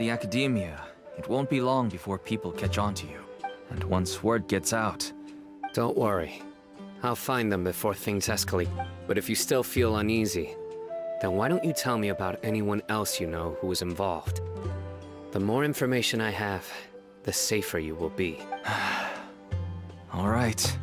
The academia, it won't be long before people catch on to you. And once word gets out... Don't worry. I'll find them before things escalate. But if you still feel uneasy, then why don't you tell me about anyone else you know who was involved? The more information I have, the safer you will be. All right.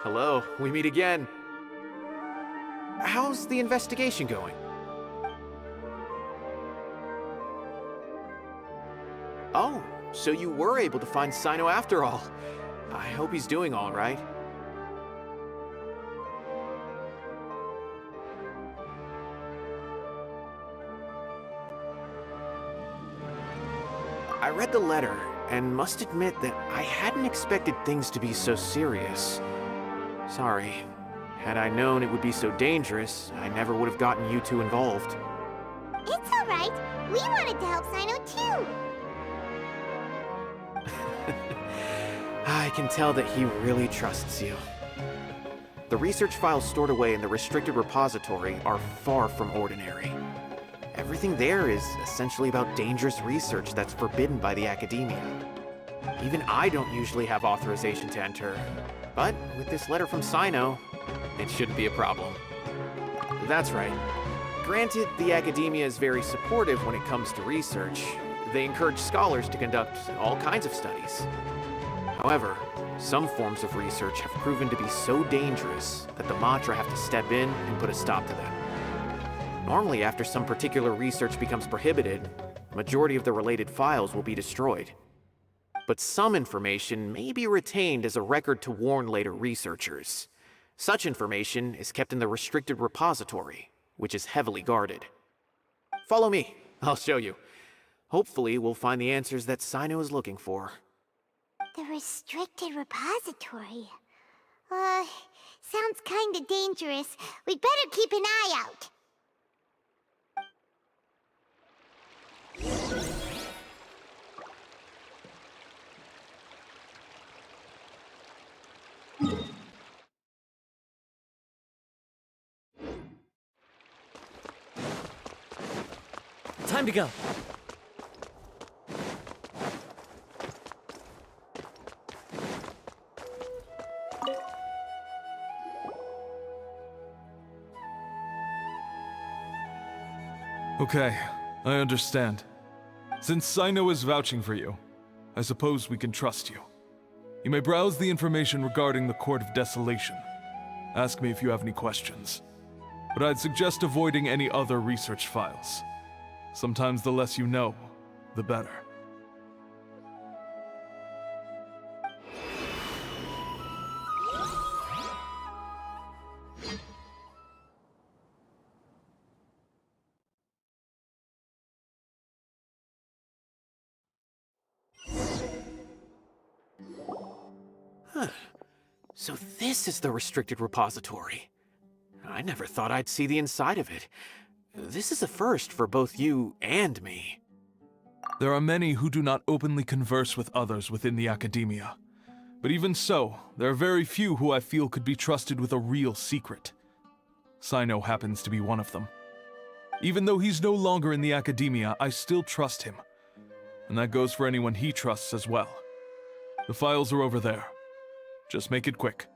Hello, we meet again. How's the investigation going? Oh, so you were able to find Cyno after all. I hope he's doing all right. I read the letter, and must admit that I hadn't expected things to be so serious. Sorry. Had I known it would be so dangerous, I never would have gotten you two involved. It's alright. We wanted to help Cyno too. I can tell that he really trusts you. The research files stored away in the restricted repository are far from ordinary. Everything there is essentially about dangerous research that's forbidden by the academia. Even I don't usually have authorization to enter, but with this letter from Cyno, it shouldn't be a problem. That's right. Granted, the academia is very supportive when it comes to research. They encourage scholars to conduct all kinds of studies. However, some forms of research have proven to be so dangerous that the Matra have to step in and put a stop to them. Normally, after some particular research becomes prohibited, the majority of the related files will be destroyed. But some information may be retained as a record to warn later researchers. Such information is kept in the restricted repository, which is heavily guarded. Follow me, I'll show you. Hopefully, we'll find the answers that Cyno is looking for. The restricted repository. Sounds kinda dangerous. We'd better keep an eye out. Time to go. Okay, I understand. Since Cyno is vouching for you, I suppose we can trust you. You may browse the information regarding the Court of Desolation. Ask me if you have any questions. But I'd suggest avoiding any other research files. Sometimes the less you know, the better. So this is the restricted repository. I never thought I'd see the inside of it. This is a first for both you and me. There are many who do not openly converse with others within the academia. But even so, there are very few who I feel could be trusted with a real secret. Cyno happens to be one of them. Even though he's no longer in the academia, I still trust him. And that goes for anyone he trusts as well. The files are over there. Just make it quick.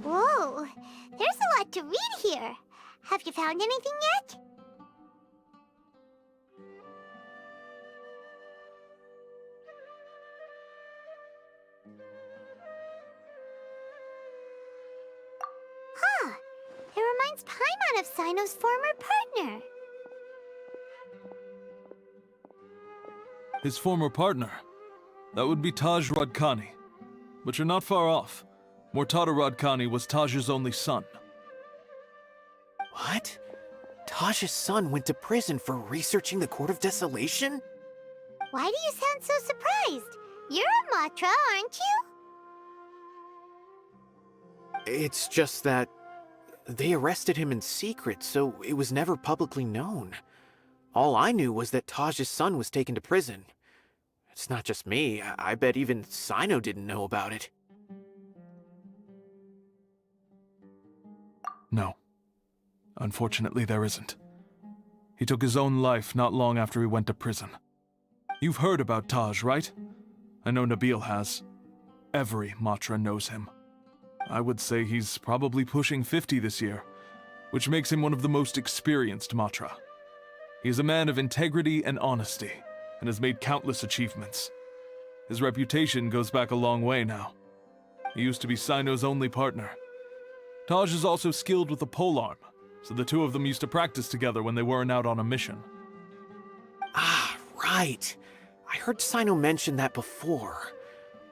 Whoa, there's a lot to read here. Have you found anything yet? Huh, it reminds Paimon of Cyno's former partner. His former partner? That would be Taj Radkani. But you're not far off. Mortada Radkani was Taj's only son. What? Taj's son went to prison for researching the Court of Desolation? Why do you sound so surprised? You're a Matra, aren't you? It's just that they arrested him in secret, so it was never publicly known. All I knew was that Taj's son was taken to prison. It's not just me. I bet even Cyno didn't know about it. No. Unfortunately, there isn't. He took his own life not long after he went to prison. You've heard about Taj, right? I know Nabil has. Every Matra knows him. I would say he's probably pushing 50 this year, which makes him one of the most experienced Matra. He is a man of integrity and honesty, and has made countless achievements. His reputation goes back a long way now. He used to be Cyno's only partner. Taj is also skilled with the polearm, so the two of them used to practice together when they weren't out on a mission. Ah, right. I heard Cyno mention that before.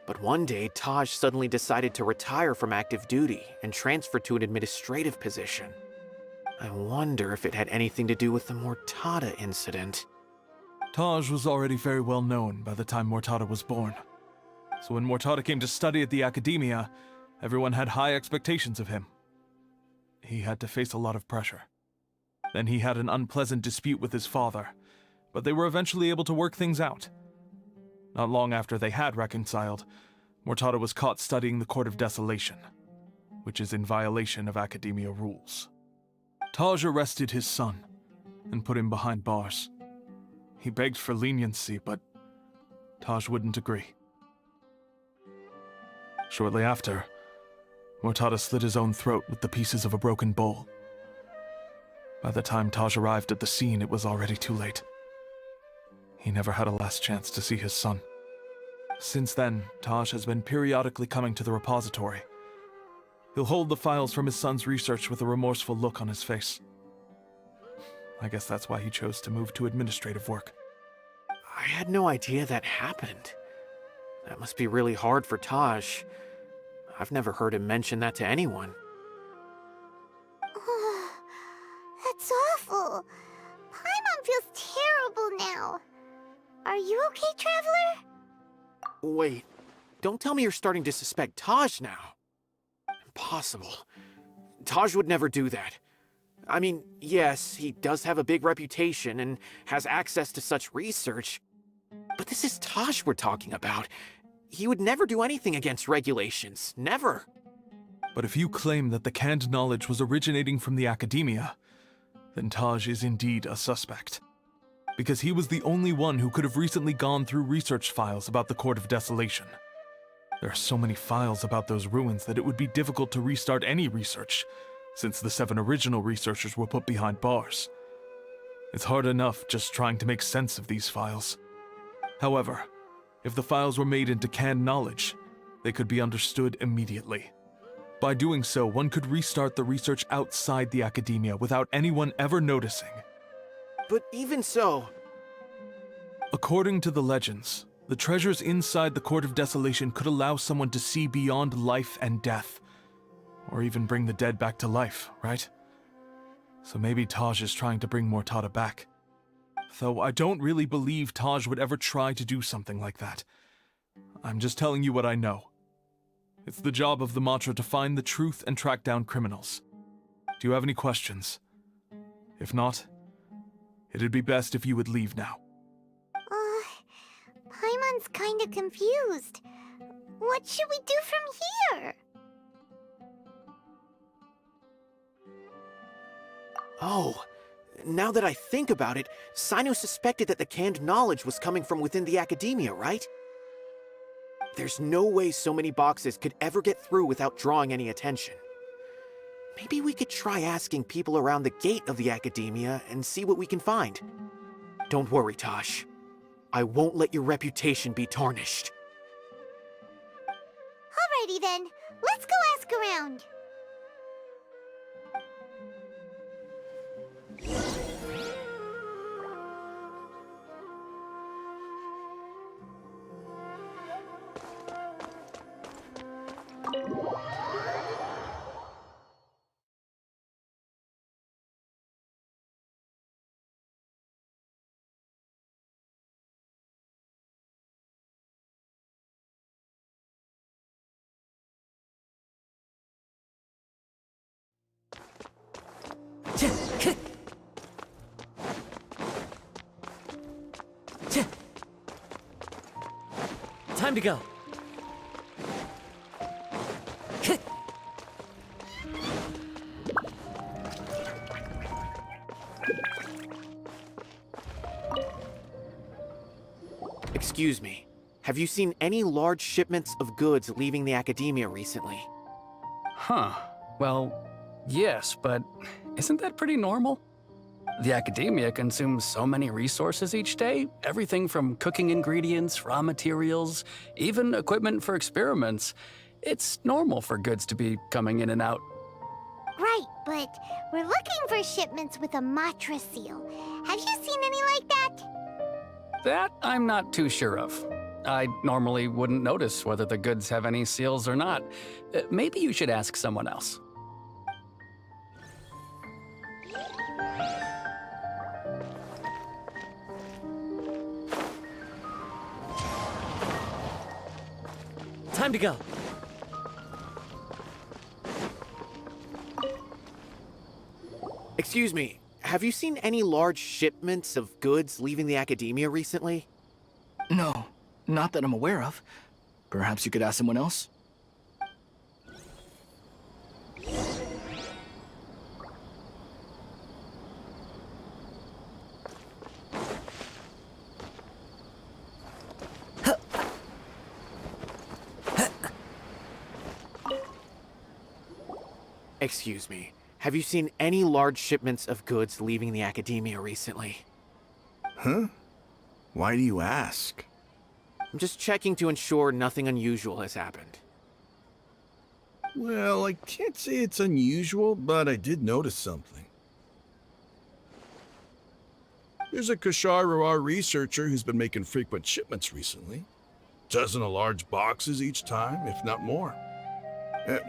But one day, Taj suddenly decided to retire from active duty and transfer to an administrative position. I wonder if it had anything to do with the Mortada incident. Taj was already very well known by the time Mortada was born. So when Mortada came to study at the Academia, everyone had high expectations of him. He had to face a lot of pressure. Then he had an unpleasant dispute with his father, but they were eventually able to work things out. Not long after they had reconciled, Mortada was caught studying the Court of Desolation, which is in violation of Academia rules. Taj arrested his son and put him behind bars. He begged for leniency, but Taj wouldn't agree. Shortly after, Mortada slit his own throat with the pieces of a broken bowl. By the time Taj arrived at the scene, it was already too late. He never had a last chance to see his son. Since then, Taj has been periodically coming to the repository. He'll hold the files from his son's research with a remorseful look on his face. I guess that's why he chose to move to administrative work. I had no idea that happened. That must be really hard for Taj. I've never heard him mention that to anyone. That's awful. Paimon feels terrible now. Are you okay, Traveler? Wait, don't tell me you're starting to suspect Taj now. Impossible. Taj would never do that. I mean, yes, he does have a big reputation and has access to such research, but this is Taj we're talking about. He would never do anything against regulations. Never. But if you claim that the canned knowledge was originating from the Academia, then Taj is indeed a suspect. Because he was the only one who could have recently gone through research files about the Court of Desolation. There are so many files about those ruins that it would be difficult to restart any research, since the 7 original researchers were put behind bars. It's hard enough just trying to make sense of these files. However, if the files were made into canned knowledge, they could be understood immediately. By doing so, one could restart the research outside the Academia without anyone ever noticing. But even so... According to the legends, the treasures inside the Court of Desolation could allow someone to see beyond life and death, or even bring the dead back to life, right? So maybe Taj is trying to bring Mortada back. Though I don't really believe Taj would ever try to do something like that. I'm just telling you what I know. It's the job of the Matra to find the truth and track down criminals. Do you have any questions? If not, it'd be best if you would leave now. Everyone's kinda confused. What should we do from here? Oh, now that I think about it, Cyno suspected that the canned knowledge was coming from within the academia, right? There's no way so many boxes could ever get through without drawing any attention. Maybe we could try asking people around the gate of the academia and see what we can find. Don't worry, Taj. I won't let your reputation be tarnished. Alrighty then, let's go ask around. Time to go. Excuse me. Have you seen any large shipments of goods leaving the academia recently? Huh. Well, yes, but isn't that pretty normal? The academia consumes so many resources each day, everything from cooking ingredients, raw materials, even equipment for experiments. It's normal for goods to be coming in and out. Right, but we're looking for shipments with a Matra seal. Have you seen any like that? That I'm not too sure of. I normally wouldn't notice whether the goods have any seals or not. Maybe you should ask someone else. Time to go. Excuse me, have you seen any large shipments of goods leaving the academia recently? No, not that I'm aware of. Perhaps you could ask someone else? Excuse me, have you seen any large shipments of goods leaving the academia recently? Huh? Why do you ask? I'm just checking to ensure nothing unusual has happened. Well, I can't say it's unusual, but I did notice something. There's a Kashar researcher who's been making frequent shipments recently. Dozen of large boxes each time, if not more.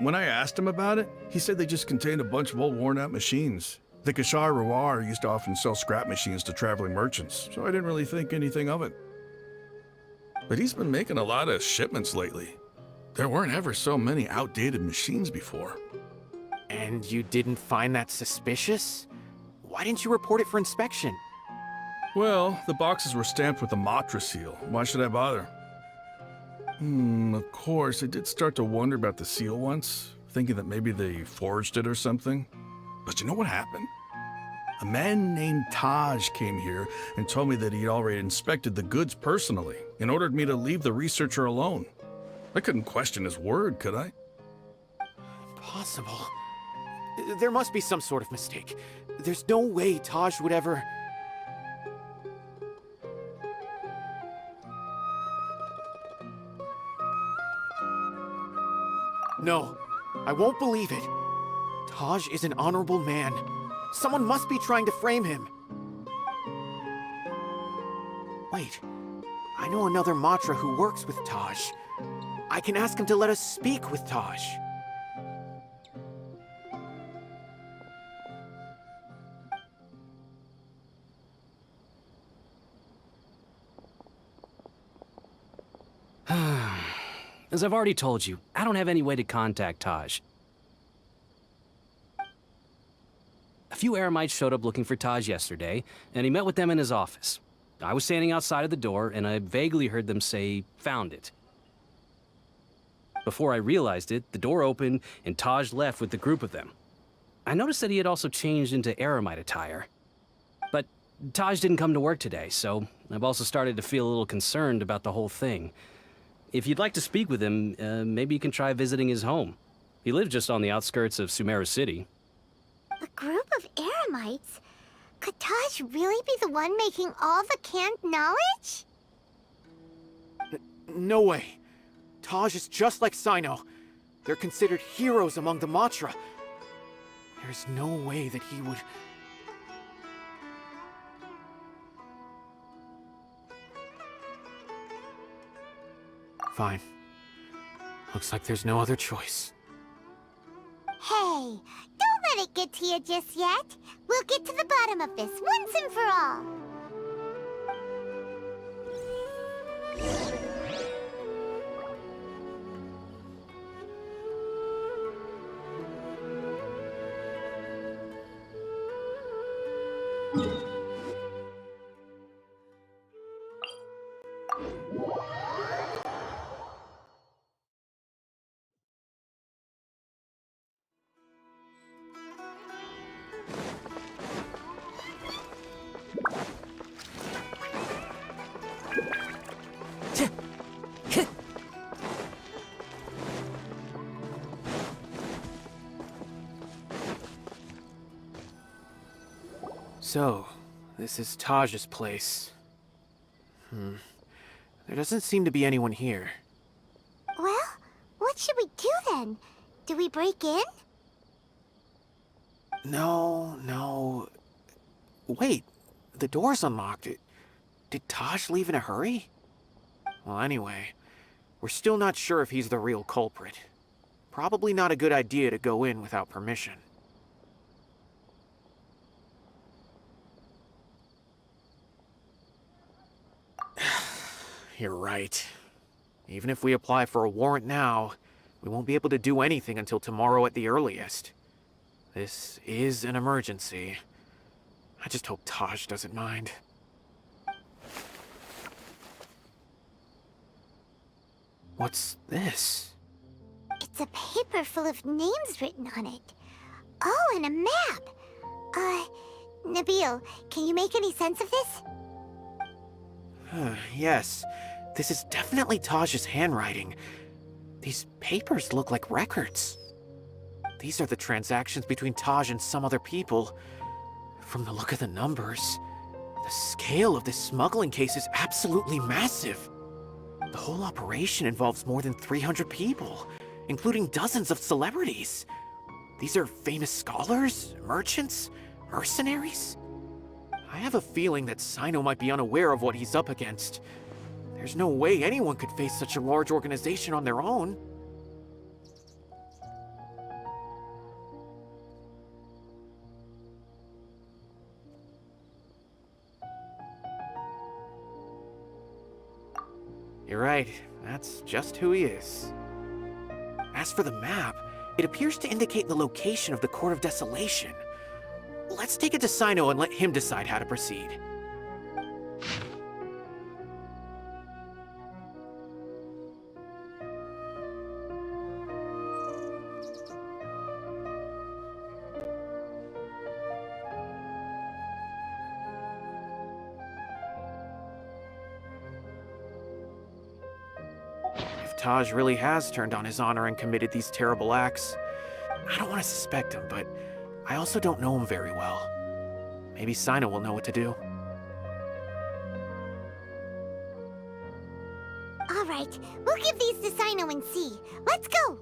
When I asked him about it, he said they just contained a bunch of old worn-out machines. The Kashar used to often sell scrap machines to traveling merchants, so I didn't really think anything of it. But he's been making a lot of shipments lately. There weren't ever so many outdated machines before. And you didn't find that suspicious? Why didn't you report it for inspection? Well, the boxes were stamped with the Matra seal. Why should I bother? Of course, I did start to wonder about the seal once, thinking that maybe they forged it or something. But you know what happened? A man named Taj came here and told me that he'd already inspected the goods personally and ordered me to leave the researcher alone. I couldn't question his word, could I? Impossible. There must be some sort of mistake. There's no way Taj would ever... No, I won't believe it. Taj is an honorable man. Someone must be trying to frame him. Wait, I know another Matra who works with Taj. I can ask him to let us speak with Taj. As I've already told you, I don't have any way to contact Taj. A few Eremites showed up looking for Taj yesterday, and he met with them in his office. I was standing outside of the door, and I vaguely heard them say, "Found it." Before I realized it, the door opened, and Taj left with the group of them. I noticed that he had also changed into Eremite attire. But Taj didn't come to work today, so I've also started to feel a little concerned about the whole thing. If you'd like to speak with him, maybe you can try visiting his home. He lives just on the outskirts of Sumeru City. A group of Eremites? Could Taj really be the one making all the canned knowledge? No way. Taj is just like Cyno. They're considered heroes among the Matra. There's no way that he would... Fine. Looks like there's no other choice. Hey, don't let it get to you just yet. We'll get to the bottom of this once and for all. So, this is Taj's place. There doesn't seem to be anyone here. Well, what should we do then? Do we break in? No. Wait, the door's unlocked. Did Taj leave in a hurry? Well, anyway, we're still not sure if he's the real culprit. Probably not a good idea to go in without permission. You're right. Even if we apply for a warrant now, we won't be able to do anything until tomorrow at the earliest. This is an emergency. I just hope Taj doesn't mind. What's this? It's a paper full of names written on it. Oh, and a map. Nabil, can you make any sense of this? Yes, this is definitely Taj's handwriting. These papers look like records. These are the transactions between Taj and some other people. From the look of the numbers, the scale of this smuggling case is absolutely massive. The whole operation involves more than 300 people, including dozens of celebrities. These are famous scholars, merchants, mercenaries. I have a feeling that Cyno might be unaware of what he's up against. There's no way anyone could face such a large organization on their own. You're right, that's just who he is. As for the map, it appears to indicate the location of the Court of Desolation. Let's take it to Cyno and let him decide how to proceed. If Taj really has turned on his honor and committed these terrible acts, I don't want to suspect him, but I also don't know him very well. Maybe Cyno will know what to do. All right, we'll give these to Cyno and see. Let's go!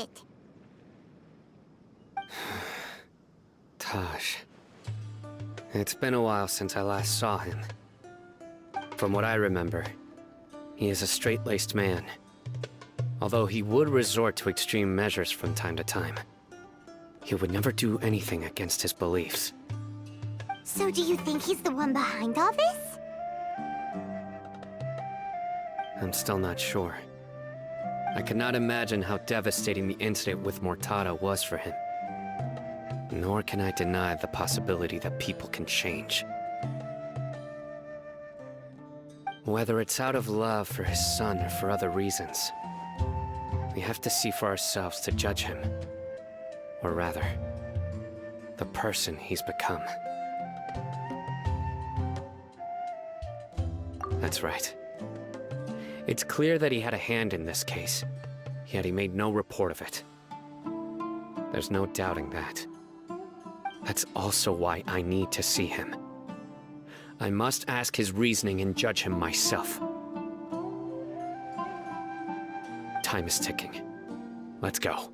it. Taj. It's been a while since I last saw him. From what I remember, he is a straight-laced man. Although he would resort to extreme measures from time to time, he would never do anything against his beliefs. So do you think he's the one behind all this? I'm still not sure. I cannot imagine how devastating the incident with Mortada was for him. Nor can I deny the possibility that people can change. Whether it's out of love for his son or for other reasons, we have to see for ourselves to judge him. Or rather, the person he's become. That's right. It's clear that he had a hand in this case, yet he made no report of it. There's no doubting that. That's also why I need to see him. I must ask his reasoning and judge him myself. Time is ticking. Let's go.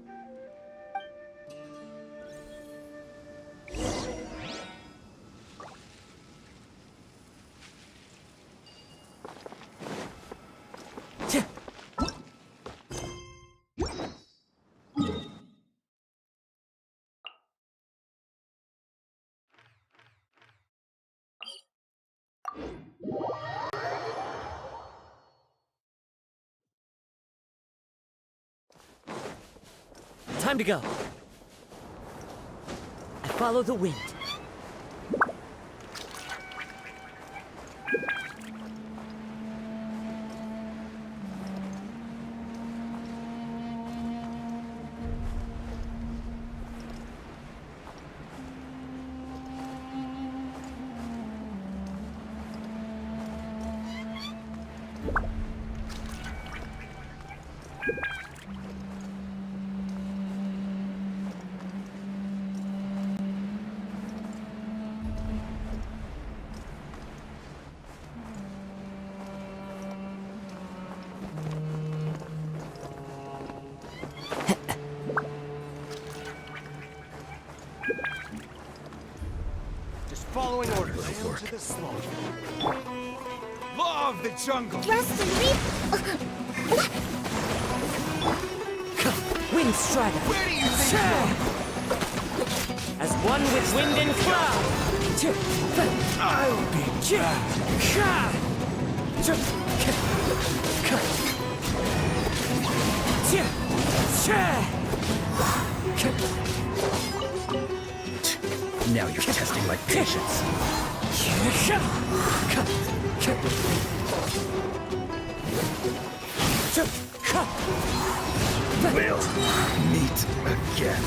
Time to go. I follow the wind. Following orders. To the law of the jungle. Rust and Wind Strider. Where do you think As one with wind and cloud. I'll be Now you're testing my patience. We'll meet again.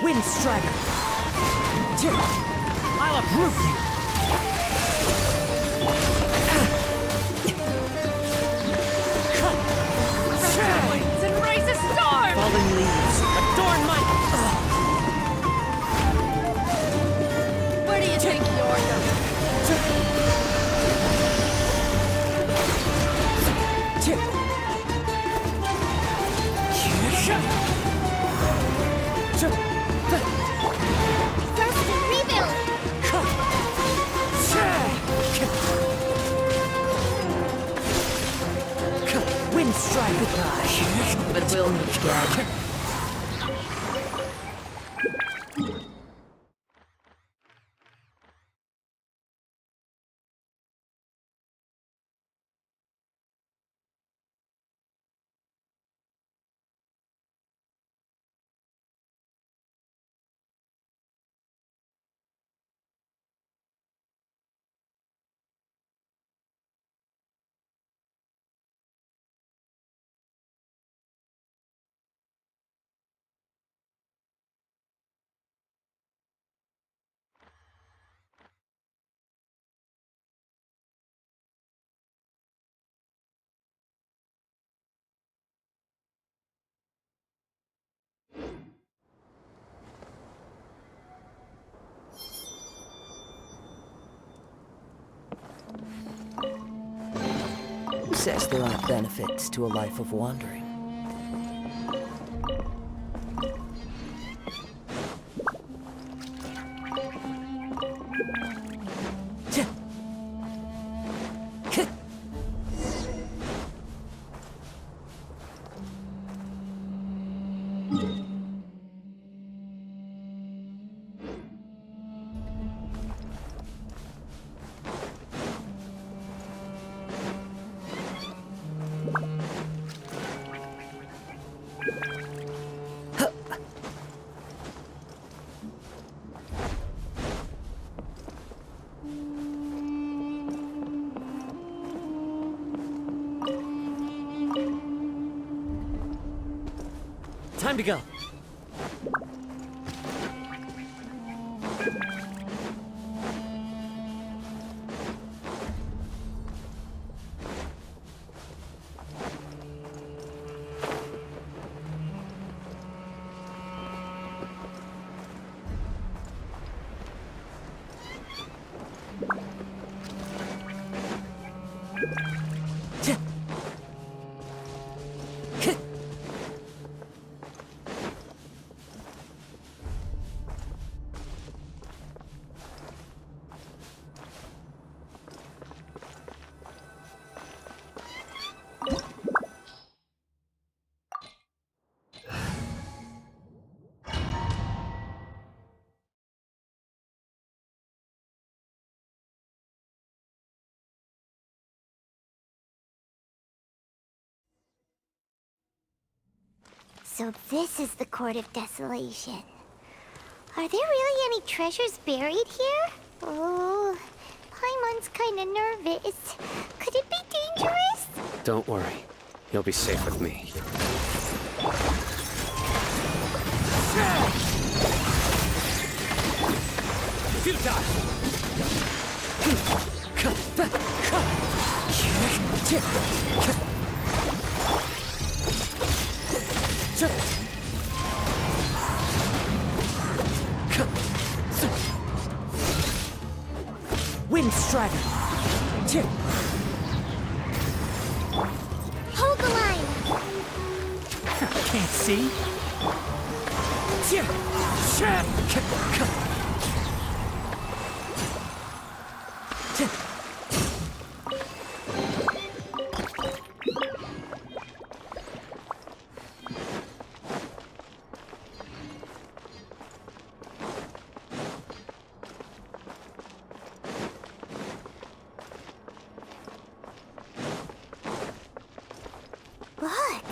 Wind Strider. I'll approve you. Winds and raise a storm! Fallen leaves, adorn my... Where do you think you're going? Wind Strider. Goodbye. But we'll meet again. says there aren't benefits to a life of wandering? Time to go. So this is the Court of Desolation. Are there really any treasures buried here? Oh, Paimon's kinda nervous. Could it be dangerous? Don't worry. You'll be safe with me. Wind Strider! Hold the line! Can't see? Look!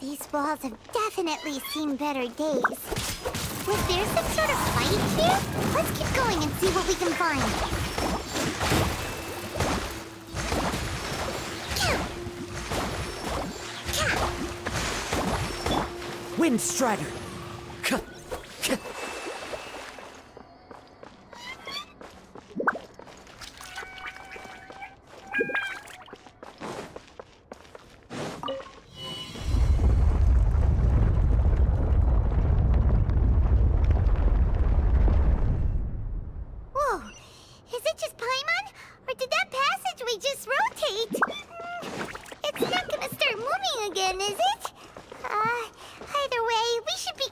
These walls have definitely seen better days. Was there some sort of fight here? Let's keep going and see what we can find. Wind Strider! Whoa! Is it just Paimon? Or did that passageway just rotate? It's not gonna start moving again, is it? Either way, we should be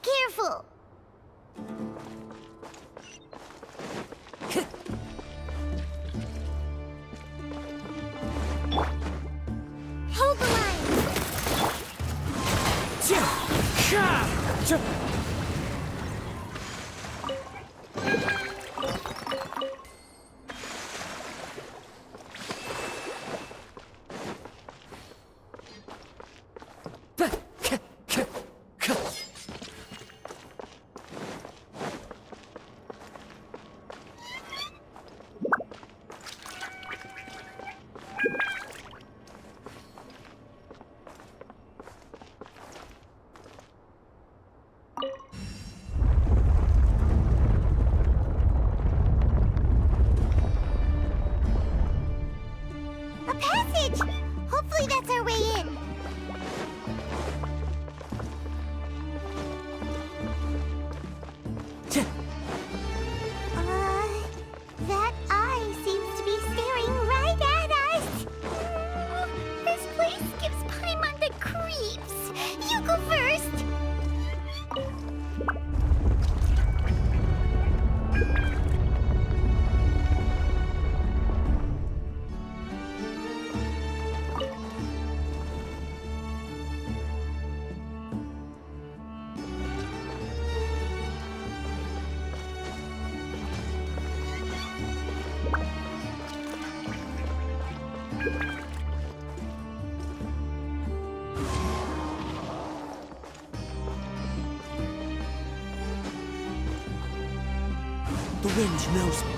The wind knows me.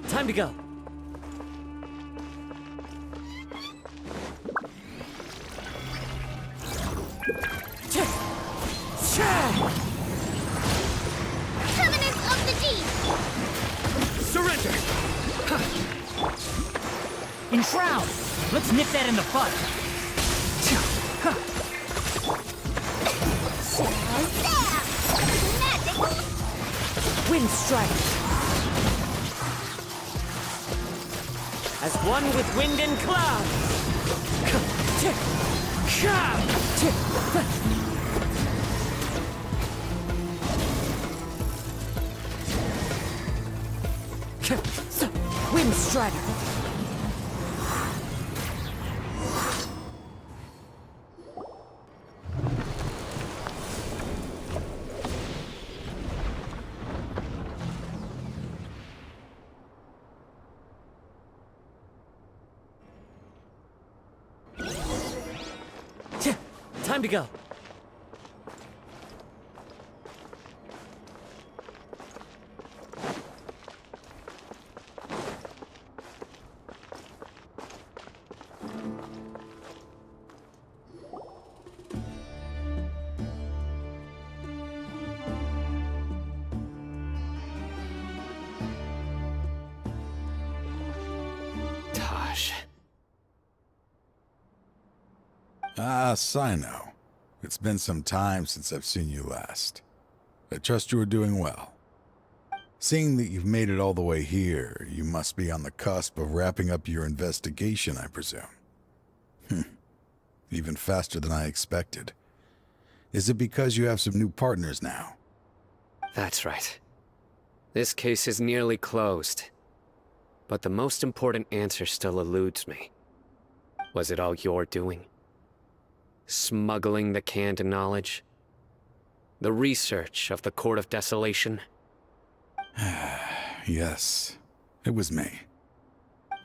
Time to go. Covenant of the Deep! Surrender! Enshroud! Let's nip that in the bud. Magic! Wind strike! As one with wind and clouds! Wind strider! Time to go. Taj. Ah, Cyno. It's been some time since I've seen you last. I trust you are doing well. Seeing that you've made it all the way here, you must be on the cusp of wrapping up your investigation, I presume. Even faster than I expected. Is it because you have some new partners now? That's right. This case is nearly closed. But the most important answer still eludes me. Was it all your doing? Smuggling the canned knowledge? The research of the Court of Desolation? Yes, it was me.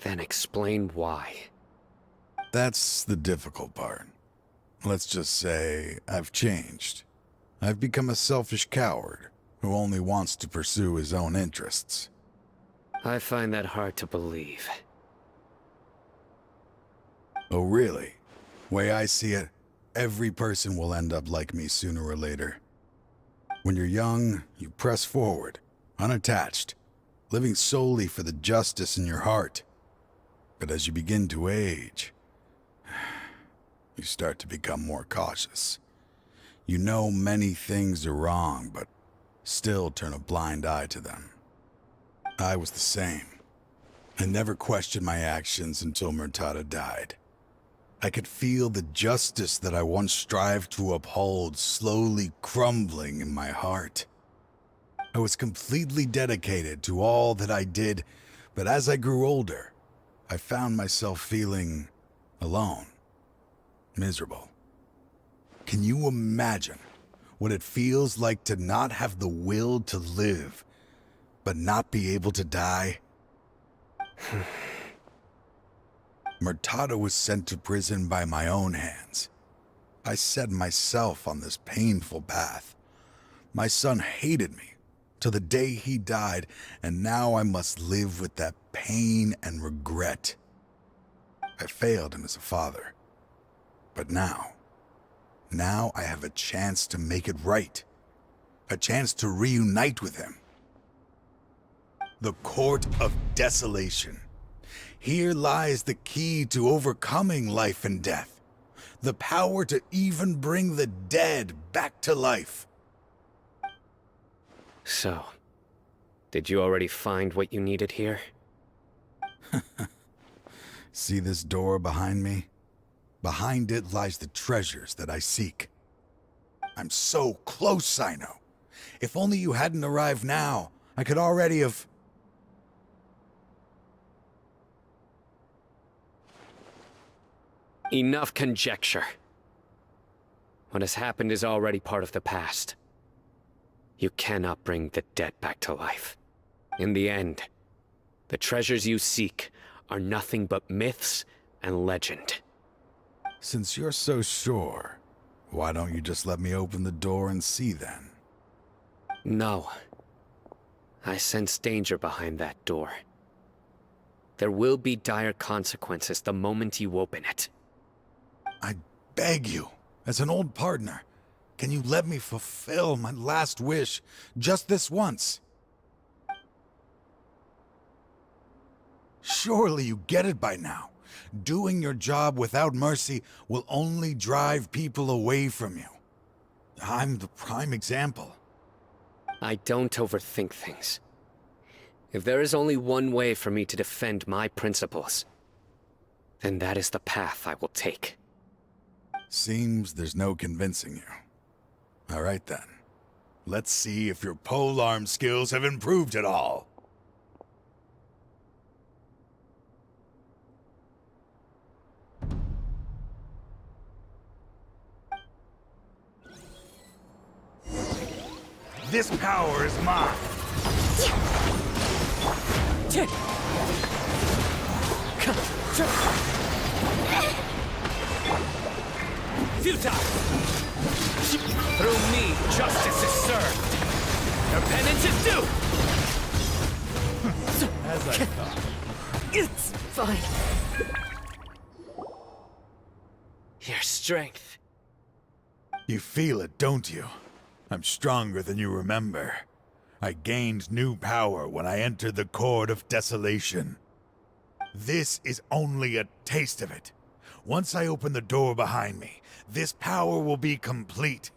Then explain why. That's the difficult part. Let's just say I've changed. I've become a selfish coward who only wants to pursue his own interests. I find that hard to believe. Oh, really? Way I see it, every person will end up like me sooner or later. When you're young, you press forward, unattached, living solely for the justice in your heart. But as you begin to age, you start to become more cautious. You know many things are wrong, but still turn a blind eye to them. I was the same. I never questioned my actions until Murtada died. I could feel the justice that I once strived to uphold slowly crumbling in my heart. I was completely dedicated to all that I did, but as I grew older, I found myself feeling alone, miserable. Can you imagine what it feels like to not have the will to live, but not be able to die? Murtada was sent to prison by my own hands. I set myself on this painful path. My son hated me till the day he died, and now I must live with that pain and regret. I failed him as a father. But now I have a chance to make it right. A chance to reunite with him. The Court of Desolation. Here lies the key to overcoming life and death. The power to even bring the dead back to life. So, did you already find what you needed here? See this door behind me? Behind it lies the treasures that I seek. I'm so close, Cyno. If only you hadn't arrived now, I could already have... Enough conjecture. What has happened is already part of the past. You cannot bring the dead back to life. In the end, the treasures you seek are nothing but myths and legend. Since you're so sure, why don't you just let me open the door and see then? No. I sense danger behind that door. There will be dire consequences the moment you open it. I beg you, as an old partner, can you let me fulfill my last wish just this once? Surely you get it by now. Doing your job without mercy will only drive people away from you. I'm the prime example. I don't overthink things. If there is only one way for me to defend my principles, then that is the path I will take. Seems there's no convincing you. All right then. Let's see if your polearm skills have improved at all. This power is mine. Futile! Through me, justice is served. Your penance is due! As I thought. It's fine. Your strength. You feel it, don't you? I'm stronger than you remember. I gained new power when I entered the Court of Desolation. This is only a taste of it. Once I open the door behind me, this power will be complete.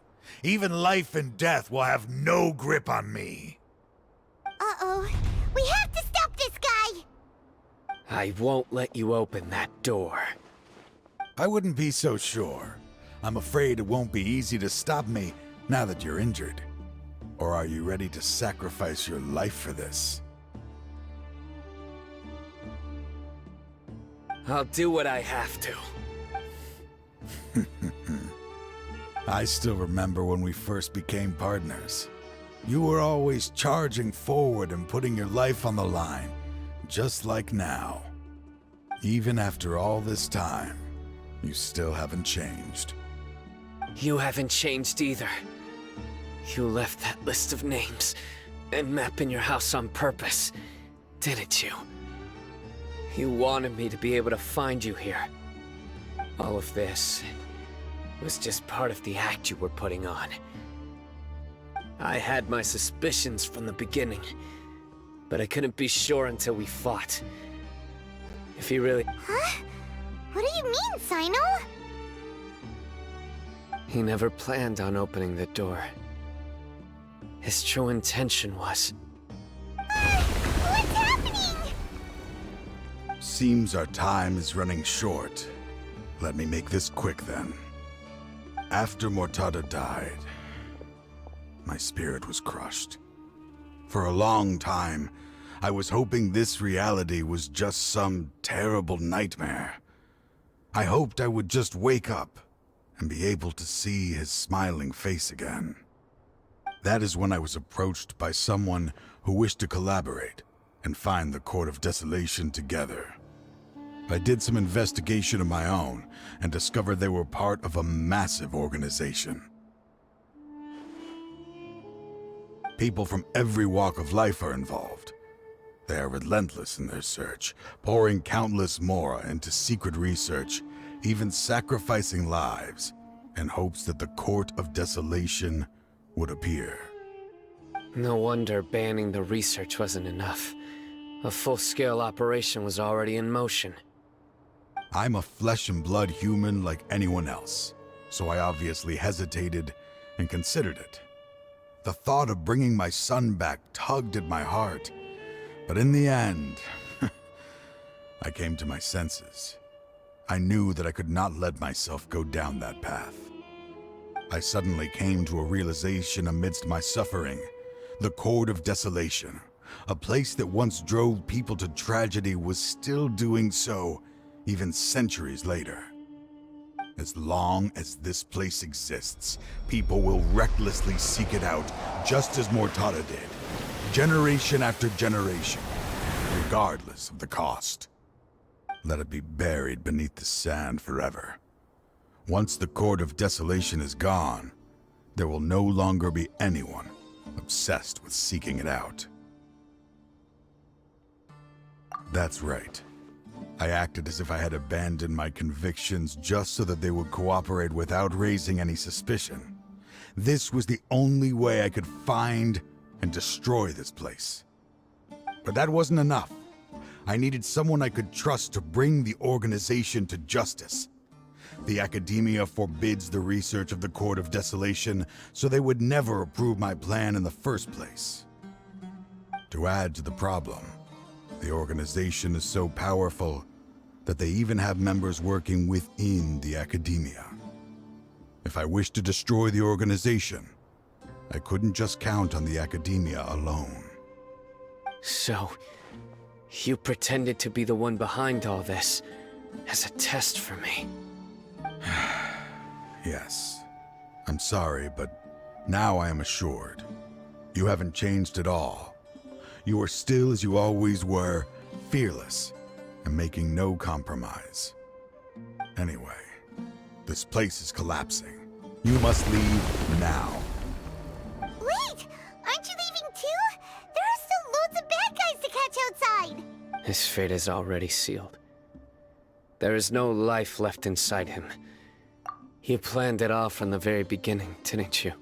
Even life and death will have no grip on me. Uh-oh. We have to stop this guy! I won't let you open that door. I wouldn't be so sure. I'm afraid it won't be easy to stop me now that you're injured. Or are you ready to sacrifice your life for this? I'll do what I have to. I still remember when we first became partners. You were always charging forward and putting your life on the line, just like now. Even after all this time, you still haven't changed. You haven't changed either. You left that list of names and map in your house on purpose, didn't you? You wanted me to be able to find you here. All of this was just part of the act you were putting on. I had my suspicions from the beginning, but I couldn't be sure until we fought. If you really... Huh? What do you mean, Cyno? He never planned on opening the door. His true intention was... What's happening? Seems our time is running short. Let me make this quick then. After Mortada died, my spirit was crushed. For a long time, I was hoping this reality was just some terrible nightmare. I hoped I would just wake up and be able to see his smiling face again. That is when I was approached by someone who wished to collaborate and find the Court of Desolation together. I did some investigation of my own and discovered they were part of a massive organization. People from every walk of life are involved. They are relentless in their search, pouring countless mora into secret research, even sacrificing lives in hopes that the Court of Desolation would appear. No wonder banning the research wasn't enough. A full-scale operation was already in motion. I'm a flesh and blood human like anyone else, so I obviously hesitated and considered it. The thought of bringing my son back tugged at my heart, but in the end, I came to my senses. I knew that I could not let myself go down that path. I suddenly came to a realization amidst my suffering. The Court of Desolation, a place that once drove people to tragedy, was still doing so, even centuries later. As long as this place exists, people will recklessly seek it out, just as Mortada did, generation after generation, regardless of the cost. Let it be buried beneath the sand forever. Once the Court of Desolation is gone, there will no longer be anyone obsessed with seeking it out. That's right. I acted as if I had abandoned my convictions just so that they would cooperate without raising any suspicion. This was the only way I could find and destroy this place. But that wasn't enough. I needed someone I could trust to bring the organization to justice. The Academia forbids the research of the Court of Desolation, so they would never approve my plan in the first place. To add to the problem, the organization is so powerful that they even have members working within the Academia. If I wished to destroy the organization, I couldn't just count on the Academia alone. So, you pretended to be the one behind all this, as a test for me. Yes. I'm sorry, but now I am assured. You haven't changed at all. You are still as you always were, fearless, and making no compromise. Anyway, this place is collapsing. You must leave now. Wait! Aren't you leaving too? There are still loads of bad guys to catch outside! His fate is already sealed. There is no life left inside him. You planned it all from the very beginning, didn't you?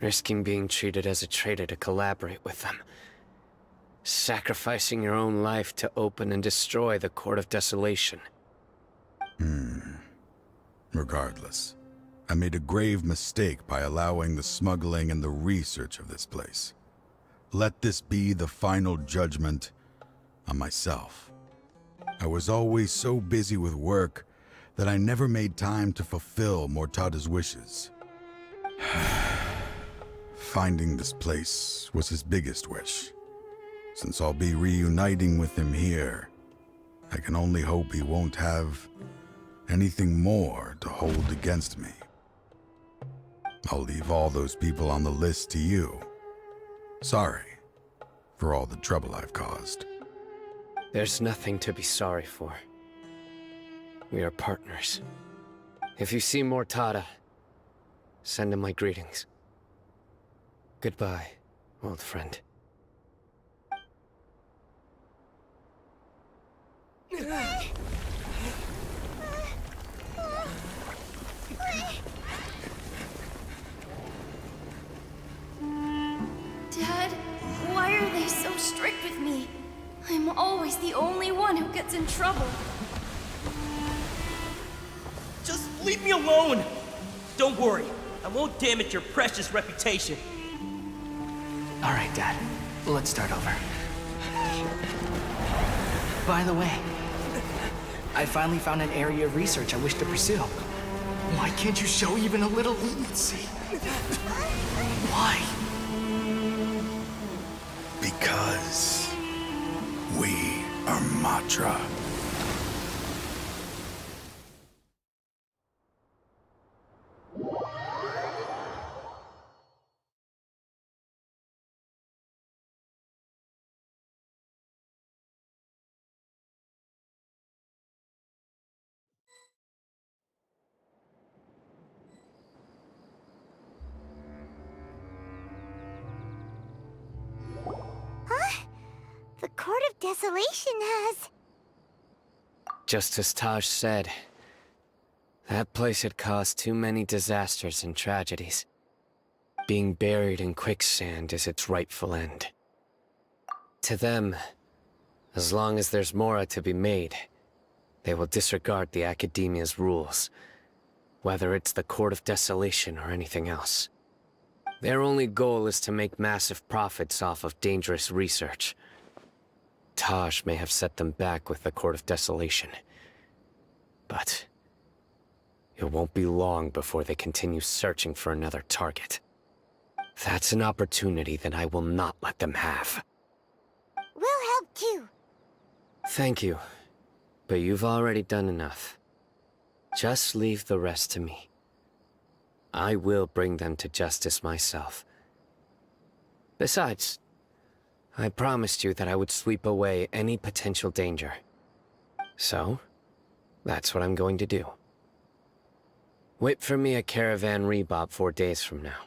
Risking being treated as a traitor to collaborate with them. Sacrificing your own life to open and destroy the Court of Desolation. Regardless, I made a grave mistake by allowing the smuggling and the research of this place. Let this be the final judgment on myself. I was always so busy with work that I never made time to fulfill Mortada's wishes. Finding this place was his biggest wish. Since I'll be reuniting with him here, I can only hope he won't have anything more to hold against me. I'll leave all those people on the list to you. Sorry for all the trouble I've caused. There's nothing to be sorry for. We are partners. If you see Mortada, send him my greetings. Goodbye, old friend. Dad, why are they so strict with me? I'm always the only one who gets in trouble. Just leave me alone! Don't worry, I won't damage your precious reputation. All right, Dad. Let's start over. By the way, I finally found an area of research I wish to pursue. Why can't you show even a little leniency? Why? Because we are Matra. The Court of Desolation has... Just as Taj said, that place had caused too many disasters and tragedies. Being buried in quicksand is its rightful end. To them, as long as there's more to be made, They will disregard the Academia's rules, whether it's the Court of Desolation or anything else. Their only goal is to make massive profits off of dangerous research. Taj may have set them back with the Court of Desolation, but it won't be long before they continue searching for another target. That's an opportunity that I will not let them have. We'll help too. Thank you, but you've already done enough. Just leave the rest to me. I will bring them to justice myself. Besides, I promised you that I would sweep away any potential danger. So, that's what I'm going to do. Wait for me at Caravan Ribat 4 days from now.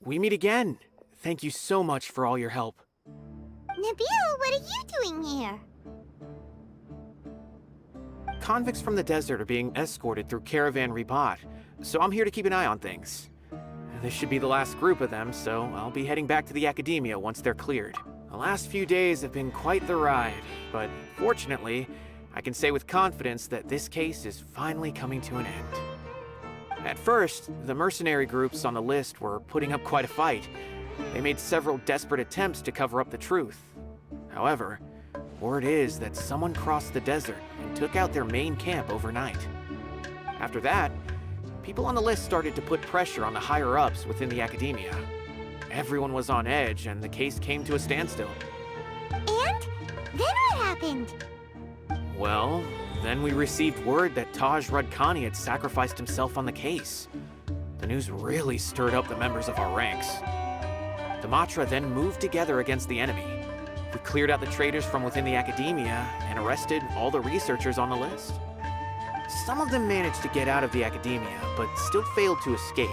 We meet again. Thank you so much for all your help. Nabil, what are you doing here? Convicts from the desert are being escorted through Caravan Ribat, so I'm here to keep an eye on things. This should be the last group of them, so I'll be heading back to the Academia once they're cleared. The last few days have been quite the ride, but fortunately, I can say with confidence that this case is finally coming to an end. At first, the mercenary groups on the list were putting up quite a fight. They made several desperate attempts to cover up the truth. However, word is that someone crossed the desert and took out their main camp overnight. After that, people on the list started to put pressure on the higher-ups within the Academia. Everyone was on edge, and the case came to a standstill. And? Then what happened? Well, then we received word that Taj Rudkani had sacrificed himself on the case. The news really stirred up the members of our ranks. The Matra then moved together against the enemy. We cleared out the traitors from within the Academia and arrested all the researchers on the list. Some of them managed to get out of the Academia, but still failed to escape.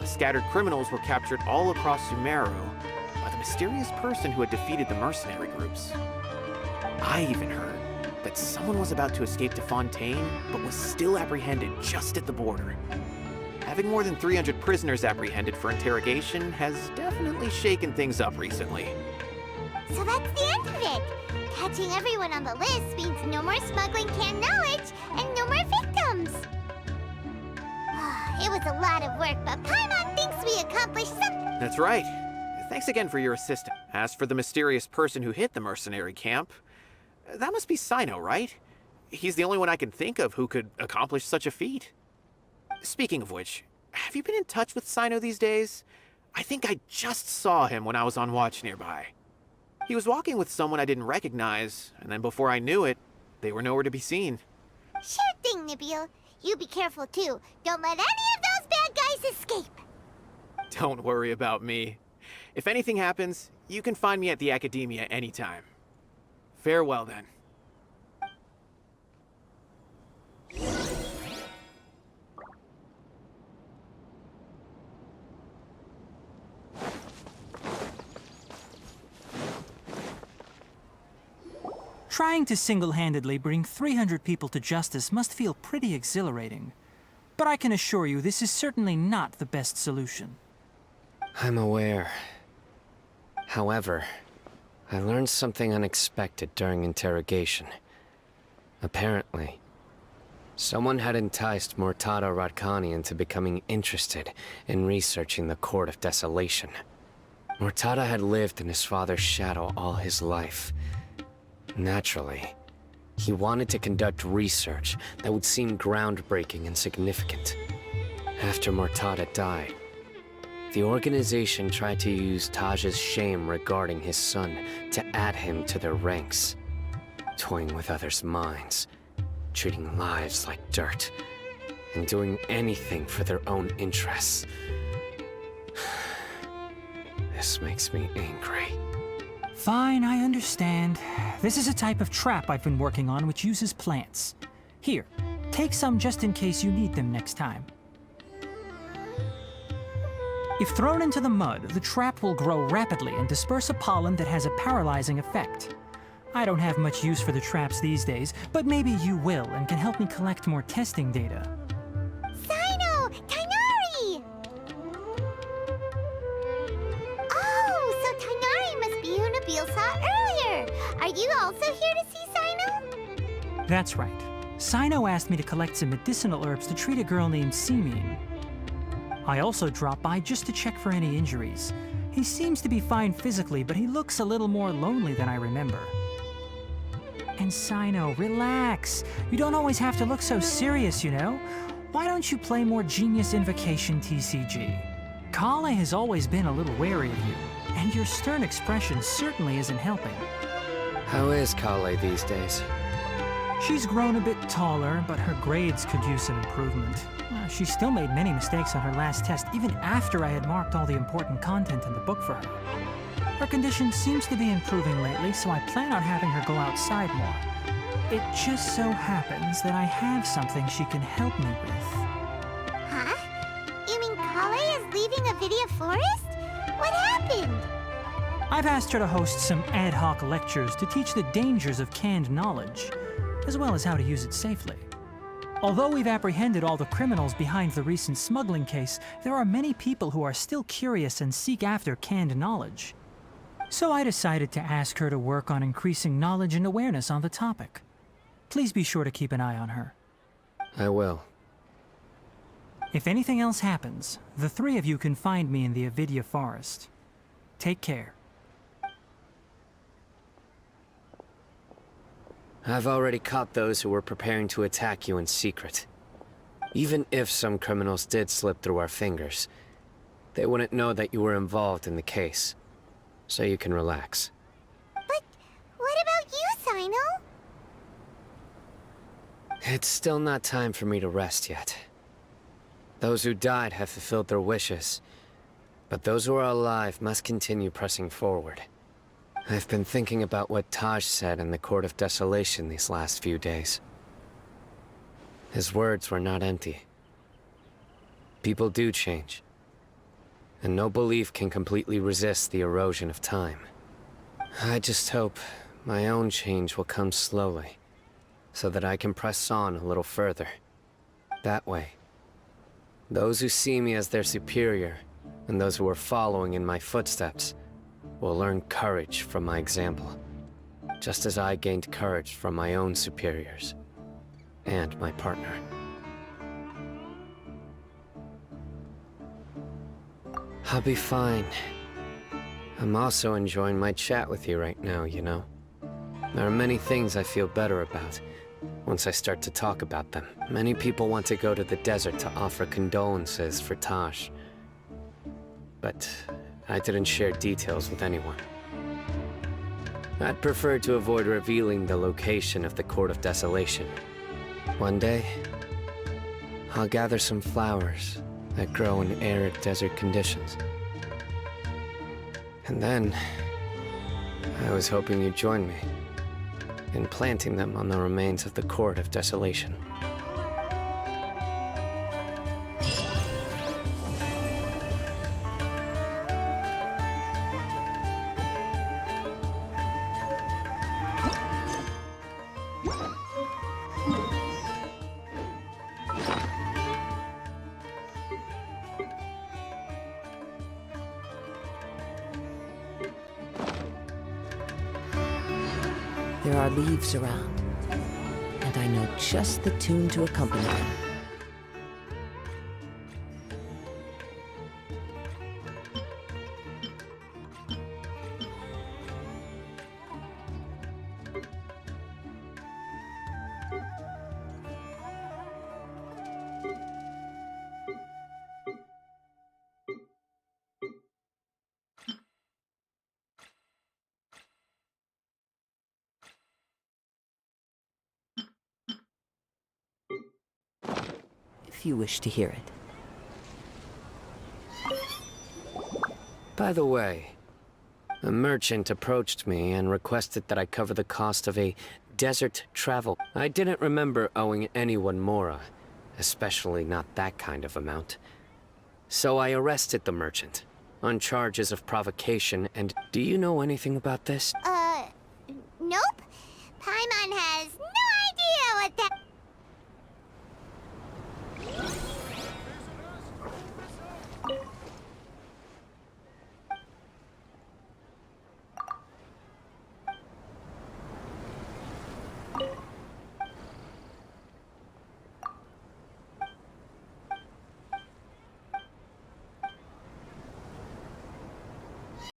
The scattered criminals were captured all across Sumeru by the mysterious person who had defeated the mercenary groups. I even heard that someone was about to escape to Fontaine, but was still apprehended just at the border. Having more than 300 prisoners apprehended for interrogation has definitely shaken things up recently. So that's the end of it. Catching everyone on the list means no more smuggling canned knowledge and no more victims. It was a lot of work, but Paimon thinks we accomplished something. That's right. Thanks again for your assistance. As for the mysterious person who hit the mercenary camp, that must be Cyno, right? He's the only one I can think of who could accomplish such a feat. Speaking of which, have you been in touch with Cyno these days? I think I just saw him when I was on watch nearby. He was walking with someone I didn't recognize, and then before I knew it, they were nowhere to be seen. Sure thing, Nabil. You be careful too. Don't let any of those bad guys escape. Don't worry about me. If anything happens, you can find me at the Academia anytime. Farewell, then. Trying to single-handedly bring 300 people to justice must feel pretty exhilarating. But I can assure you this is certainly not the best solution. I'm aware. However, I learned something unexpected during interrogation. Apparently, someone had enticed Murtada Radkani into becoming interested in researching the Court of Desolation. Murtada had lived in his father's shadow all his life. Naturally, he wanted to conduct research that would seem groundbreaking and significant. After Murtada died, the organization tried to use Taj's shame regarding his son to add him to their ranks, toying with others' minds, treating lives like dirt, and doing anything for their own interests. This makes me angry. Fine, I understand. This is a type of trap I've been working on which uses plants. Here, take some just in case you need them next time. If thrown into the mud, the trap will grow rapidly and disperse a pollen that has a paralyzing effect. I don't have much use for the traps these days, but maybe you will and can help me collect more testing data. Cyno! Tighnari! Oh, so Tighnari must be who Nabil saw earlier. Are you also here to see Cyno? That's right. Cyno asked me to collect some medicinal herbs to treat a girl named Simeon. I also dropped by just to check for any injuries. He seems to be fine physically, but he looks a little more lonely than I remember. And Cyno, relax. You don't always have to look so serious, you know? Why don't you play more Genius Invocation TCG? Kale has always been a little wary of you, and your stern expression certainly isn't helping. How is Kale these days? She's grown a bit taller, but her grades could use some improvement. She still made many mistakes on her last test, even after I had marked all the important content in the book for her. Her condition seems to be improving lately, so I plan on having her go outside more. It just so happens that I have something she can help me with. Huh? You mean Kale is leaving Avidia Forest? What happened? I've asked her to host some ad hoc lectures to teach the dangers of canned knowledge, as well as how to use it safely. Although we've apprehended all the criminals behind the recent smuggling case, there are many people who are still curious and seek after canned knowledge. So I decided to ask her to work on increasing knowledge and awareness on the topic. Please be sure to keep an eye on her. I will. If anything else happens, the three of you can find me in the Avidia Forest. Take care. I've already caught those who were preparing to attack you in secret. Even if some criminals did slip through our fingers, they wouldn't know that you were involved in the case. So you can relax. But what about you, Cyno? It's still not time for me to rest yet. Those who died have fulfilled their wishes, but those who are alive must continue pressing forward. I've been thinking about what Taj said in the Court of Desolation these last few days. His words were not empty. People do change, and no belief can completely resist the erosion of time. I just hope my own change will come slowly, so that I can press on a little further. That way, those who see me as their superior, and those who are following in my footsteps, will learn courage from my example, just as I gained courage from my own superiors and my partner. I'll be fine. I'm also enjoying my chat with you right now, you know. There are many things I feel better about once I start to talk about them. Many people want to go to the desert to offer condolences for Taj, but I didn't share details with anyone. I'd prefer to avoid revealing the location of the Court of Desolation. One day, I'll gather some flowers that grow in arid desert conditions. And then, I was hoping you'd join me. and planting them on the remains of the Court of Desolation. There are leaves around, and I know just the tune to accompany them. If you wish to hear it. By the way, a merchant approached me and requested that I cover the cost of a desert travel. I didn't remember owing anyone Mora, especially not that kind of amount. So I arrested the merchant on charges of provocation, and do you know anything about this? Nope. Paimon has